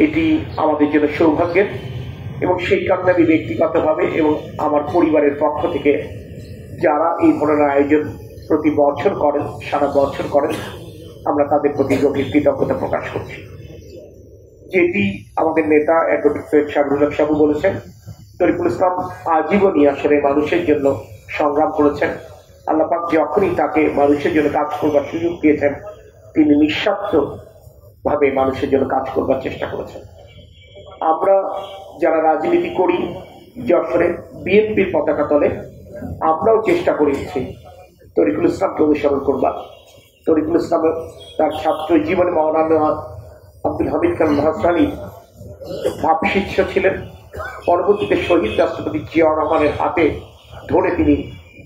এটি আমাদের জন্য সৌভাগ্যের, এবং সেই কারণে আমি ব্যক্তিগতভাবে এবং আমার পরিবারের পক্ষ থেকে যারা এই ধরনের আয়োজন প্রতি বছর করেন, সারা বছর করেন, আমরা তাদের প্রতি গভীর কৃতজ্ঞতা প্রকাশ করছি। যেটি আমাদের নেতা অ্যাডভোকেট সৈয়দ সাবরুল হক সাবু বলেছেন, তরিকুল ইসলাম আজীবনই আসলে মানুষের জন্য সংগ্রাম করেছেন। আল্লাহ পাক যখনই তাকে মানুষের জন্য কাজ করবার সুযোগ দিয়েছেন, তিনি নিঃস্বার্থ ভাবে মানুষের জন্য কাজ করবার চেষ্টা করেছেন। আমরা যারা রাজনীতি করি যশোরে বিএনপির পতাকা তলে, আমরাও চেষ্টা করেছি তরিকুল ইসলামকে অনুসরণ করবার। তরিকুল ইসলাম তার ছাত্র জীবনে মাওলানা আব্দুল হামিদ খান ভাসানী ভাবশিষ্য ছিলেন। পরবর্তীতে শহীদ রাষ্ট্রপতি জিয়াউর রহমানের হাতে ধরে তিনি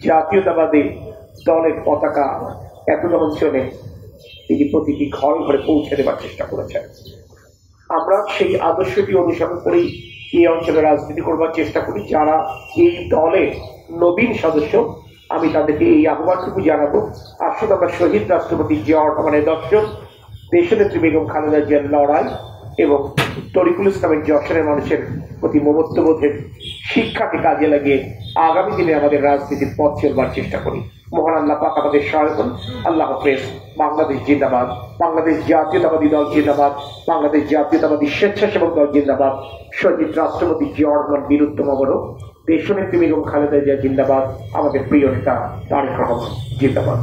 জাতীয়তাবাদী দলের পতাকা একদম অঞ্চলে তিনি প্রতিটি ঘরে ঘরে পৌঁছে দেওয়ার চেষ্টা করেছেন। আমরা সেই আদর্শটি অনুসরণ করেই এই অঞ্চলে রাজনীতি করবার চেষ্টা করি। যারা এই দলে নবীন সদস্য, আমি তাদেরকে এই আহ্বানটুকু জানাবো, আসুন আমরা শহীদ রাষ্ট্রপতি জিয়াউর রহমানের দর্শন, দেশনেত্রী বেগম খালেদা জিয়ার লড়াই এবং তরিকুল ইসলামের যশোরের মানুষের প্রতি মমত্ববোধের শিক্ষাকে কাজে লাগিয়ে আগামী দিনে আমাদের রাজনীতির পথ চলবার চেষ্টা করি। মহান আল্লাহ পাক আমাদের সহায় হন। আল্লাহ হাফেজ। বাংলাদেশ জিন্দাবাদ, বাংলাদেশ জাতীয়তাবাদী দল জিন্দাবাদ, বাংলাদেশ জাতীয়তাবাদী স্বেচ্ছাসেবক দল জিন্দাবাদ, শহীদ রাষ্ট্রপতি জিয়াউর রহমান বীরুত্তম অমর, দেশনেত্রী বেগম খালেদা জিয়া জিন্দাবাদ, আমাদের প্রিয় নেতা তারেক রহমান জিন্দাবাদ।